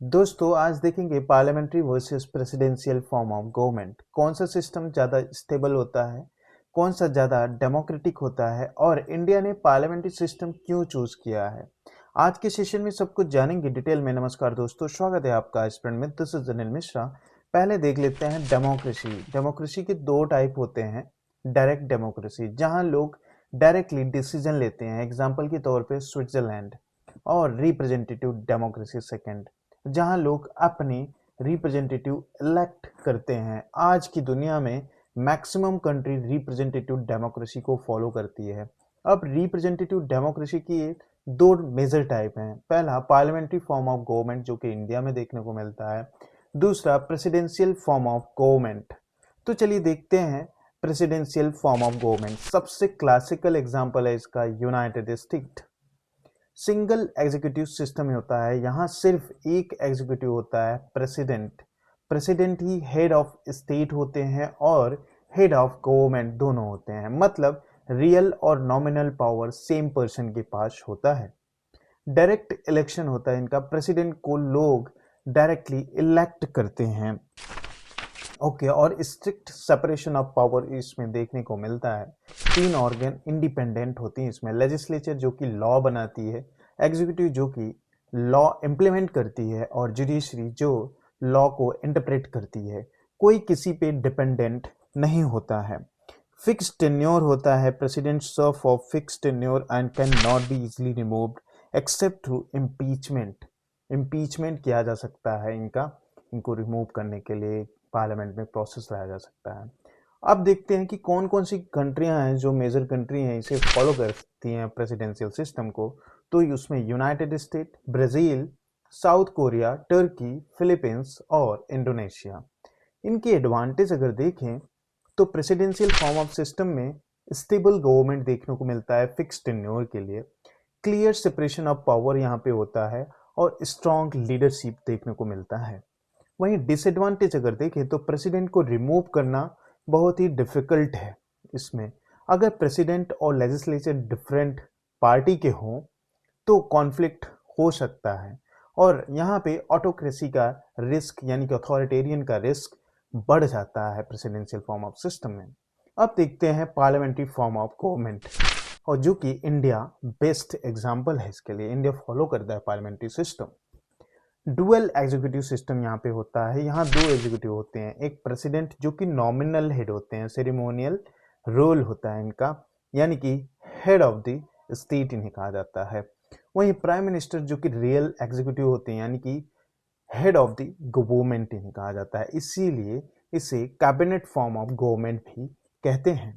दोस्तों आज देखेंगे parliamentary versus presidential form of government. कौन सा सिस्टम ज़्यादा स्टेबल होता है, कौन सा ज़्यादा डेमोक्रेटिक होता है और इंडिया ने पार्लियामेंट्री सिस्टम क्यों चूज किया है। आज के सेशन में सब कुछ जानेंगे डिटेल में। नमस्कार दोस्तों, स्वागत है आपका स्टूडेंट में। This is Anil Mishra. पहले देख लेते हैं डेमोक्रेसी। डेमोक्रेसी के दो टाइप होते हैं। डायरेक्ट डेमोक्रेसी, जहां लोग डायरेक्टली डिसीजन लेते हैं, एग्जाम्पल के तौर पे स्विट्जरलैंड। और रिप्रेजेंटेटिव डेमोक्रेसी सेकेंड, जहां लोग अपने रिप्रेजेंटेटिव इलेक्ट करते हैं। आज की दुनिया में मैक्सिमम कंट्री रिप्रेजेंटेटिव डेमोक्रेसी को फॉलो करती है। अब रिप्रेजेंटेटिव डेमोक्रेसी की दो मेजर टाइप हैं। पहला पार्लियामेंट्री फॉर्म ऑफ गवर्नमेंट, जो कि इंडिया में देखने को मिलता है। दूसरा प्रेसिडेंशियल फॉर्म ऑफ गवर्नमेंट। तो चलिए देखते हैं प्रेसिडेंशियल फॉर्म ऑफ गवर्नमेंट। सबसे क्लासिकल एग्जांपल है इसका United state. Single executive system होता है, यहाँ सिर्फ एक एग्जीक्यूटिव होता है, president. President he head of state होते हैं और हेड ऑफ गवर्नमेंट दोनों होते हैं। मतलब रियल और नॉमिनल पावर सेम पर्सन के पास होता है। डायरेक्ट इलेक्शन होता है इनका। प्रेसिडेंट को लोग डायरेक्टली इलेक्ट करते हैं। ओके, और स्ट्रिक्ट सेपरेशन ऑफ पावर इसमें देखने को मिलता है। तीन ऑर्गन इंडिपेंडेंट होती हैं इसमें। लेजिस्लेचर जो कि लॉ बनाती है, एग्जीक्यूटिव जो कि लॉ इम्प्लीमेंट करती है, और जुडिशरी जो लॉ को इंटरप्रेट करती है। कोई किसी पे डिपेंडेंट नहीं होता है। फिक्स्ड टेन्योर होता है। President serve for fixed tenure and can not be easily removed except through impeachment. Impeachment किया जा सकता है इनको रिमूव करने के लिए पार्लियामेंट में प्रोसेस लाया जा सकता है। अब देखते हैं कि कौन कौन सी कंट्रियां हैं जो मेजर कंट्री हैं इसे फॉलो करती हैं प्रेसिडेंशियल सिस्टम को। तो उसमें United state, Brazil, south Korea, Turkey, Philippines और इंडोनेशिया। इनके एडवांटेज अगर देखें तो प्रेसिडेंशियल फॉर्म ऑफ सिस्टम में स्टेबल गवर्नमेंट देखने को मिलता है फिक्स्ड टेन्योर के लिए। क्लियर सेपरेशन ऑफ पावर यहाँ पे होता है और स्ट्रॉन्ग लीडरशिप देखने को मिलता है। वहीं डिसएडवांटेज अगर देखें तो प्रेसिडेंट को रिमूव करना बहुत ही डिफिकल्ट है इसमें। अगर प्रेसिडेंट और लेजिस्लेचर डिफरेंट पार्टी के हों तो कॉन्फ्लिक्ट हो सकता है, और यहाँ पे ऑटोक्रेसी का रिस्क यानी कि अथॉरिटेरियन का रिस्क बढ़ जाता है प्रेसिडेंशियल फॉर्म ऑफ सिस्टम में। अब देखते हैं पार्लियामेंट्री फॉर्म ऑफ गवर्नमेंट, और जो कि इंडिया बेस्ट एग्जाम्पल है इसके लिए। इंडिया फॉलो करता है parliamentary system. Dual executive system यहाँ पे होता है। यहाँ दो एग्जीक्यूटिव होते हैं, एक प्रेसिडेंट जो कि नॉमिनल हेड होते हैं, सेरेमोनियल रोल होता है इनका, यानी कि हेड ऑफ द स्टेट इन्हें कहा जाता है। वहीं प्राइम मिनिस्टर जो कि रियल एग्जीक्यूटिव होते हैं, यानी कि हेड ऑफ द गवर्नमेंट इन्हें कहा जाता है। इसीलिए इसे कैबिनेट फॉर्म ऑफ गवर्नमेंट भी कहते हैं।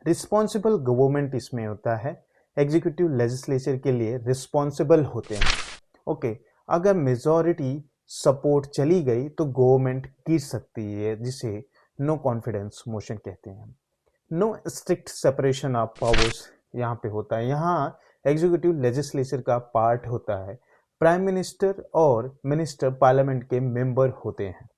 रिस्पॉन्सिबल गवर्नमेंट इसमें होता है। एग्जीक्यूटिव लेजिस्लेचर के लिए रिस्पॉन्सिबल होते हैं। ओके, अगर मेजॉरिटी सपोर्ट चली गई तो गवर्नमेंट गिर सकती है, जिसे नो कॉन्फिडेंस मोशन कहते हैं। No strict separation of powers यहाँ पे होता है। यहाँ एग्जीक्यूटिव लेजिस्लेचर का पार्ट होता है। प्राइम मिनिस्टर और मिनिस्टर पार्लियामेंट के मेंबर होते हैं।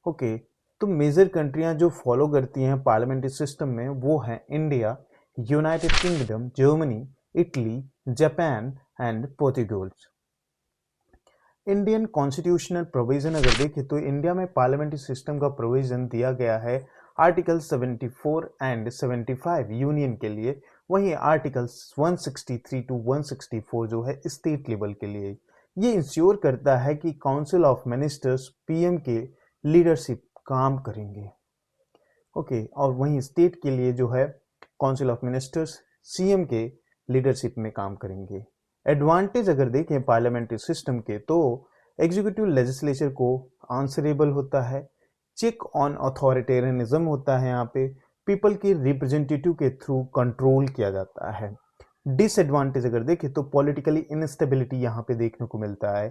ओके, तो मेजर कंट्रियां जो फॉलो करती हैं पार्लियामेंट्री सिस्टम में वो हैं India, United kingdom, Germany, Italy, Japan and Portugal. Indian constitutional provision अगर देखें तो इंडिया में पार्लियामेंट्री सिस्टम का प्रोविजन दिया गया है आर्टिकल 74 एंड 75 यूनियन के लिए। वहीं आर्टिकल 163 टू 164 जो है स्टेट लेवल के लिए। ये इंश्योर करता है कि काउंसिल ऑफ मिनिस्टर्स पीएम के लीडरशिप काम करेंगे। ओके, और वहीं स्टेट के लिए जो है काउंसिल ऑफ मिनिस्टर्स सीएम के लीडरशिप में काम करेंगे। एडवांटेज अगर देखें पार्लियामेंट्री सिस्टम के तो एग्जीक्यूटिव लेजिस्लेचर को आंसरेबल होता है। चेक ऑन अथॉरिटेरियनिज्म होता है। यहाँ पे पीपल के रिप्रेजेंटेटिव के थ्रू कंट्रोल किया जाता है। डिसएडवांटेज अगर देखें तो पॉलिटिकली इनस्टेबिलिटी यहाँ पे देखने को मिलता है।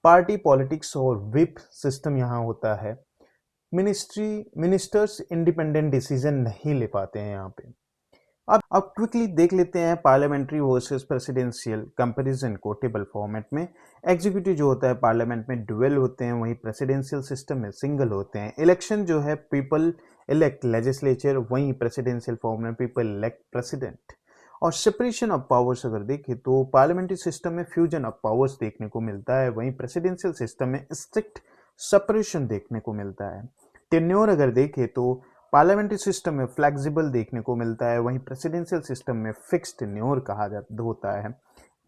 पार्टी पॉलिटिक्स और विप सिस्टम यहाँ होता है। मिनिस्टर्स इंडिपेंडेंट डिसीजन नहीं ले पाते हैं यहाँ पे। अब क्विकली देख लेते हैं पार्लियामेंट्री वर्सेस प्रेसिडेंशियल कंपैरिजन को टेबल फॉर्मेट में। एग्जीक्यूटिव जो होता है पार्लियामेंट में डुअल होते हैं, वहीं प्रेसिडेंशियल सिस्टम में सिंगल होते हैं। इलेक्शन जो है पीपल इलेक्ट लेजिस्लेचर, वहीं प्रेसिडेंशियल फॉर्म में पीपल इलेक्ट प्रेसिडेंट। और सेपरेशन ऑफ पावर्स अगर देखें तो पार्लियामेंट्री सिस्टम में फ्यूजन ऑफ पावर्स देखने को मिलता है, वहीं प्रेसिडेंशियल सिस्टम में स्ट्रिक्ट सेपरेशन देखने को मिलता है। टेन्योर अगर देखें तो पार्लियामेंट्री सिस्टम में फ्लेक्सिबल देखने को मिलता है, वहीं प्रेसिडेंशियल सिस्टम में फिक्स्ड टेन्योर कहा जाता होता है।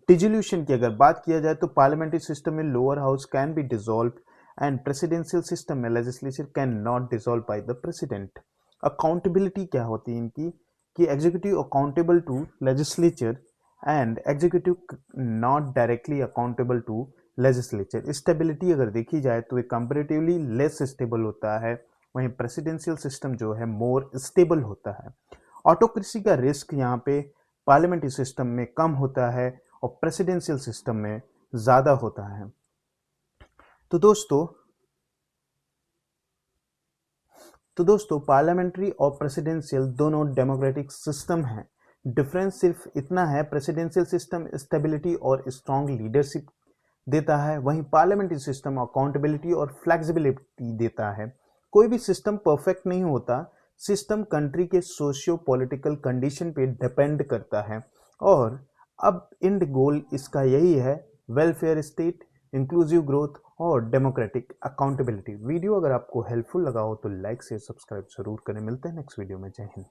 डिसोल्यूशन की अगर बात किया जाए तो पार्लियामेंट्री सिस्टम में lower house can be dissolve and presidential system में legislature can not dissolve by the president. Accountability क्या होती है इनकी कि executive accountable to legislature and executive not directly accountable to legislature. Stability अगर देखी जाए तो ये कंपेरेटिवली लेस स्टेबल होता है, वहीं प्रेसिडेंशियल सिस्टम जो है मोर स्टेबल होता है। ऑटोक्रेसी का रिस्क यहाँ पे पार्लियामेंट्री सिस्टम में कम होता है और प्रेसिडेंशियल सिस्टम में ज़्यादा होता है। तो दोस्तों पार्लियामेंट्री और प्रेसिडेंशियल दोनों डेमोक्रेटिक सिस्टम हैं। डिफरेंस सिर्फ इतना है, प्रेसिडेंशियल सिस्टम स्टेबिलिटी और स्ट्रांग लीडरशिप देता है, वहीं पार्लियामेंट्री सिस्टम अकाउंटेबिलिटी और फ्लेक्सिबिलिटी देता है। कोई भी सिस्टम परफेक्ट नहीं होता, सिस्टम कंट्री के सोशियो पॉलिटिकल कंडीशन पे डिपेंड करता है और अब एंड गोल इसका यही है, वेलफेयर स्टेट, इंक्लूसिव ग्रोथ और डेमोक्रेटिक अकाउंटेबिलिटी। वीडियो अगर आपको हेल्पफुल लगा हो तो लाइक से सब्सक्राइब जरूर करें। मिलते हैं नेक्स्ट वीडियो में। जय हिंद।